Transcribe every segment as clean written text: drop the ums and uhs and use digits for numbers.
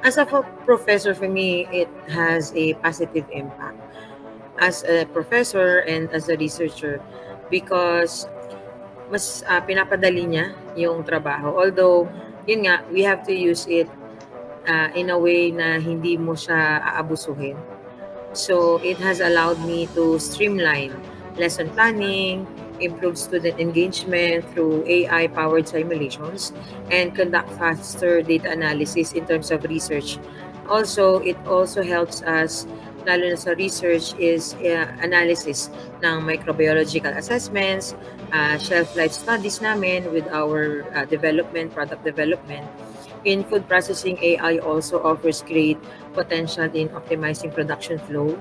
As a professor, for me, it has a positive impact as a professor and as a researcher because mas pinapadali niya yung trabaho. Although, yun nga, we have to use it in a way na hindi mo siya aabusuhin. So it has allowed me to streamline lesson planning, improve student engagement through AI-powered simulations, and conduct faster data analysis in terms of research. Also, it also helps us, lalo na sa research, is analysis ng microbiological assessments, shelf life studies namin with our product development. In food processing, AI also offers great potential in optimizing production flow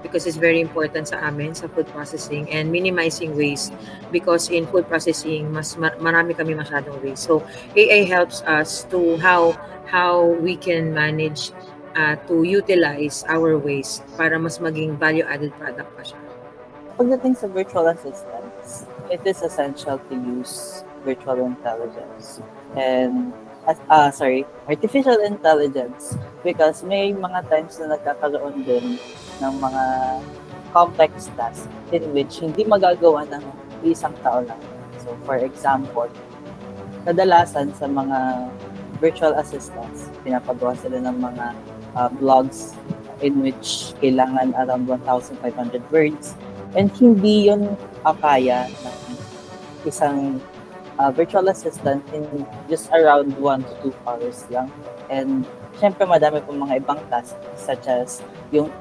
because it's very important sa amin sa food processing and minimizing waste because in food processing marami kami masyadong waste. So AI helps us to how we can manage to utilize our waste para mas maging value added product pa siya. Pagdating sa virtual assistants, it is essential to use virtual intelligence and artificial intelligence because may mga times na nagkakaroon din ng mga complex tasks in which hindi magagawa ng isang tao lang. So for example, kadalasan sa mga virtual assistants, pinapagawa sila ng mga blogs in which kailangan around 1,500 words and hindi yun kaya ng isang virtual assistant in just around 1 to 2 hours lang. And syempre madami pong mga ibang tasks such as yung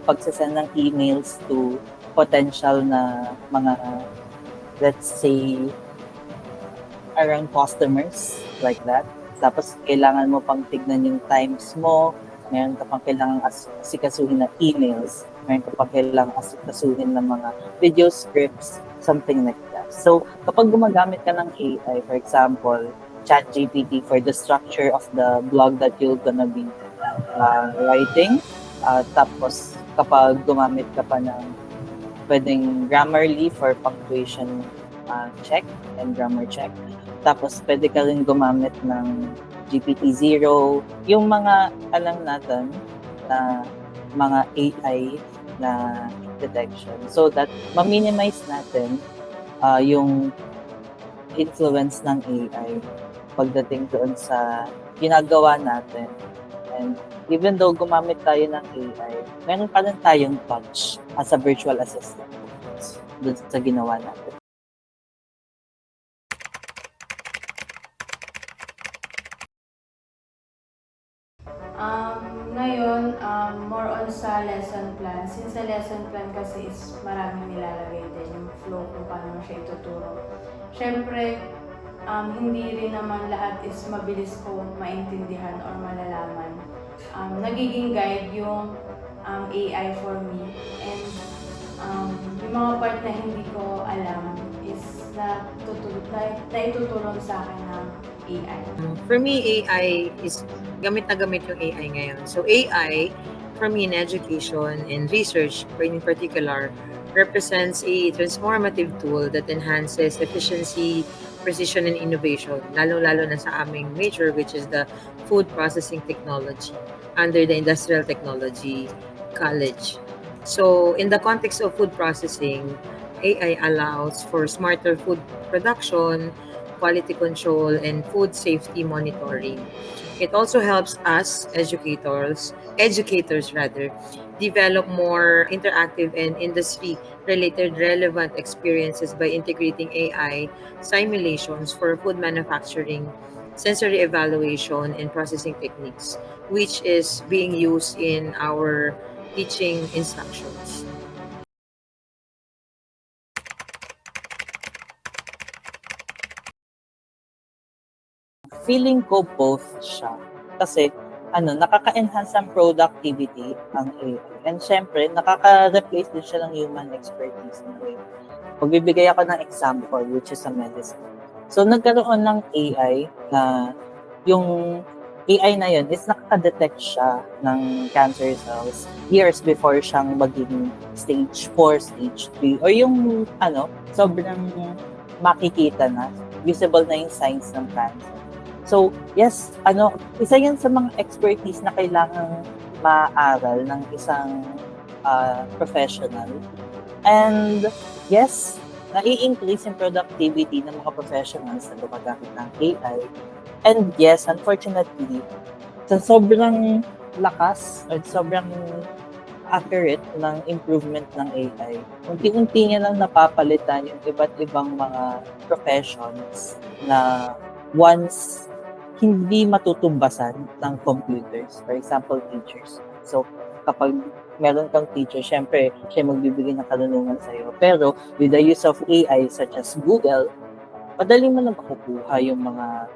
pagsasend ng emails to potential na mga, let's say, around customers like that. Tapos kailangan mo pang tignan yung times mo, meron ka pang kailangan asikasuhin na emails, meron ka pang kailangan asikasuhin ng mga video scripts, something like that. So, kapag gumagamit ka ng AI, for example, ChatGPT for the structure of the blog that you're gonna be writing, tapos kapag gumamit ka pa ng pwedeng Grammarly for punctuation check and grammar check, tapos pwede ka rin gumamit ng GPT-0, yung mga alam natin na mga AI na detection so that ma-minimize natin yung influence ng AI pagdating doon sa ginagawa natin. And even though gumamit tayo ng AI, meron pa rin tayong touch as a virtual assistant doon sa ginawa natin. Ngayon, more on sa lesson plan. Since sa lesson plan kasi is maraming nilalagay din yung flow kung paano mo siya ituturo. Siyempre, hindi rin naman lahat is mabilis kong maintindihan or malalaman. Nagiging guide yung AI for me. And yung mga part na hindi ko alam is na itutulong sa akin ng AI. For me, AI is gamit na gamit yung AI ngayon. So AI, for me in education and research in particular, represents a transformative tool that enhances efficiency, precision, and innovation, lalo-lalo na sa aming major, which is the food processing technology under the Industrial Technology College. So in the context of food processing, AI allows for smarter food production, quality control, and food safety monitoring. It also helps us educators develop more interactive and industry-related relevant experiences by integrating AI simulations for food manufacturing, sensory evaluation, and processing techniques, which is being used in our teaching instructions. Feeling ko both siya. Kasi nakaka-enhance ang productivity ang AI. And syempre, nakaka-replace din siya ng human expertise in a way. Pagbibigay ako ng example, which is sa medicine. So, nagkaroon ng AI na yung AI na yun is nakaka-detect siya ng cancer cells years before siyang maging stage 4, stage 3, or yung sobrang makikita na, visible na yung signs ng cancer. So, yes, isa yan sa mga expertise na kailangang maaral ng isang professional. And yes, nai-increase yung productivity ng mga professionals na gumagamit ng AI. And yes, unfortunately, sa sobrang lakas at sobrang accurate ng improvement ng AI, unti-unti niya lang napapalitan yung iba't ibang mga professions na once hindi matutumbasan ng computers. For example, teachers. So, kapag meron kang teacher, syempre, siya magbibigay ng karunungan sa'yo. Pero, with the use of AI such as Google, madali mo lang makukuha yung mga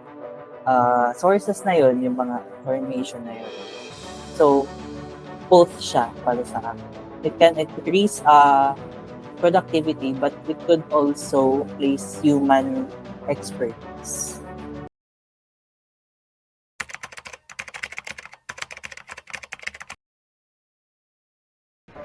sources na yun, yung mga information na yun. So, both siya para sa akin. It can increase productivity, but it could also place human expertise.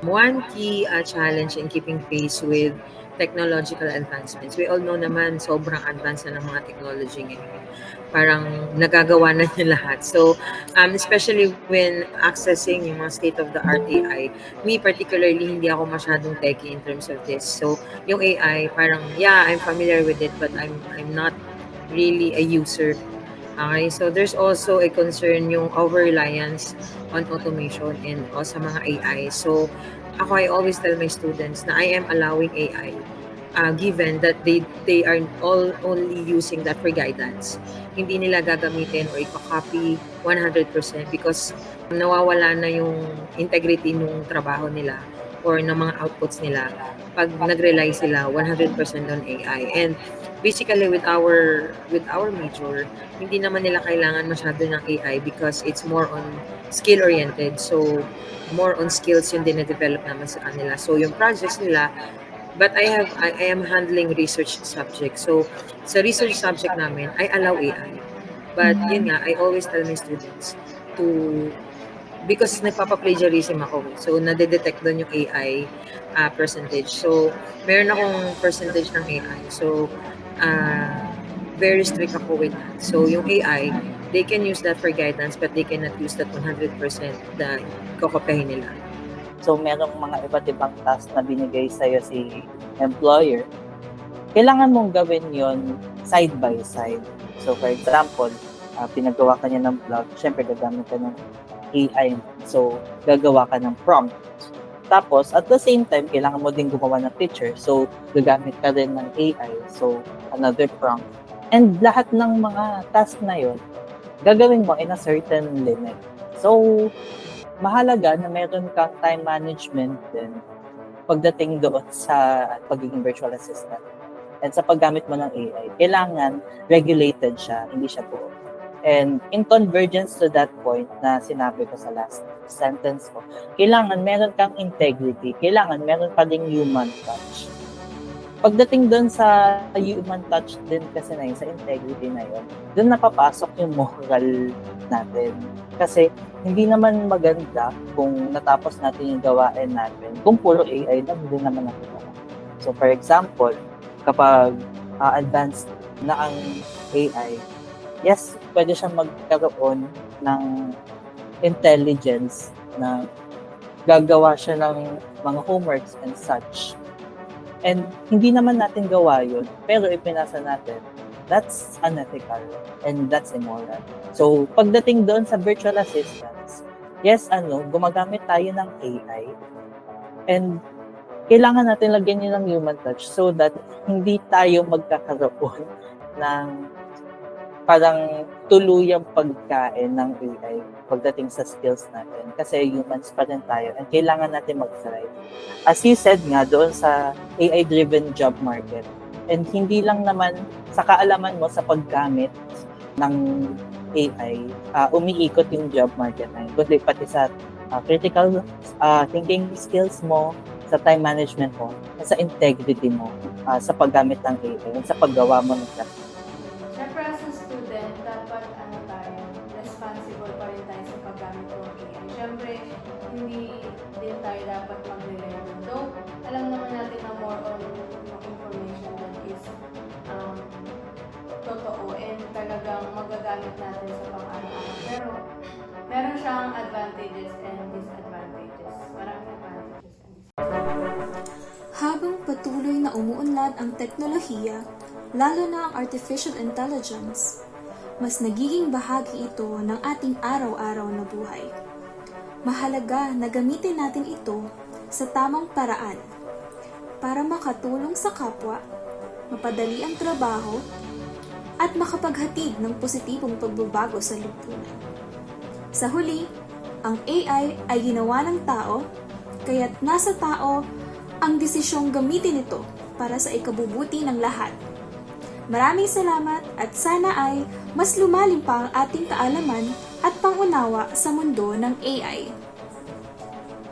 One key challenge in keeping pace with technological advancements. We all know naman sobrang advance na ng mga technology ngayon. Parang nagagawa na niya lahat. So, especially when accessing yung mga state-of-the-art AI, me particularly, hindi ako masyadong techy in terms of this. So, yung AI, parang, yeah, I'm familiar with it, but I'm not really a user. Okay, so there's also a concern yung over-reliance on automation and sa mga AI. So, I always tell my students na I am allowing AI given that they are all only using that for guidance. Hindi nila gagamitin or i-copy 100% because nawawala na yung integrity ng trabaho nila or ng mga outputs nila pag nag-rely sila 100% on AI. And basically with our major, hindi naman nila kailangan masyado ng AI because it's more on skill oriented. So more on skills yung dine-develop naman sa kanila. So yung projects nila, but I am handling research subject. So sa research subject namin, I allow AI. But yun nga, I always tell my students to, because nagpapa-plagiarism ako. So nade-detect doon yung AI percentage. So meron akong percentage ng AI. So very strict ako with that. So yung AI, they can use that for guidance but they cannot use that 100% na kokopihin nila. So, merong mga iba't ibang task na binigay sa'yo si employer. Kailangan mong gawin yon side by side. So, for example, pinagawa ka niya ng blog, syempre gagamit ka ng AI. So, gagawa ka ng prompt. Tapos, at the same time, kailangan mo din gumawa ng picture. So, gagamit ka rin ng AI. So, another prompt. And lahat ng mga task na yon gagawin mo in a certain limit. So, mahalaga na meron kang time management din pagdating doon sa pagiging virtual assistant. And sa paggamit mo ng AI, kailangan regulated siya, hindi siya buo. And in convergence to that point na sinabi ko sa last sentence ko, kailangan meron kang integrity, kailangan meron pa ding human touch. Pagdating doon sa human touch din kasi na yun, sa integrity na yun, doon napapasok yung moral natin. Kasi hindi naman maganda kung natapos natin yung gawain natin kung puro AI lang, hindi naman natin. So for example, kapag advanced na ang AI, yes, pwede siyang magkaroon ng intelligence na gagawa siya ng mga homeworks and such. And hindi naman natin gawa yun, pero ipinasa natin, that's unethical and that's immoral. So, pagdating doon sa virtual assistants, yes, gumagamit tayo ng AI and kailangan natin lagyan yun ng human touch so that hindi tayo magkakaroon ng parang tuluyang pagkain ng AI pagdating sa skills natin. Kasi humans pa rin tayo and kailangan natin mag-thrive. As you said nga, doon sa AI-driven job market, and hindi lang naman sa kaalaman mo sa paggamit ng AI, umiikot yung job market na yun, kundi pati sa critical thinking skills mo, sa time management mo, at sa integrity mo, sa paggamit ng AI, at sa paggawa mo ng task. Siyempre, as a student, dapat tayo, responsible pa rin tayo sa paggamit ng AI. Siyempre, hindi din tayo dapat mag-rely. Though, alam naman natin na more on information that is totoo and talagang magagamit lumalawak ang teknolohiya, lalo na ang artificial intelligence, mas nagiging bahagi ito ng ating araw-araw na buhay. Mahalaga na gamitin natin ito sa tamang paraan para makatulong sa kapwa, mapadali ang trabaho, at makapaghatid ng positibong pagbabago sa lipunan. Sa huli, ang AI ay ginawa ng tao, kaya't nasa tao ang desisyong gamitin ito para sa ikabubuti ng lahat. Maraming salamat at sana ay mas lumalim pa ang ating kaalaman at pangunawa sa mundo ng AI.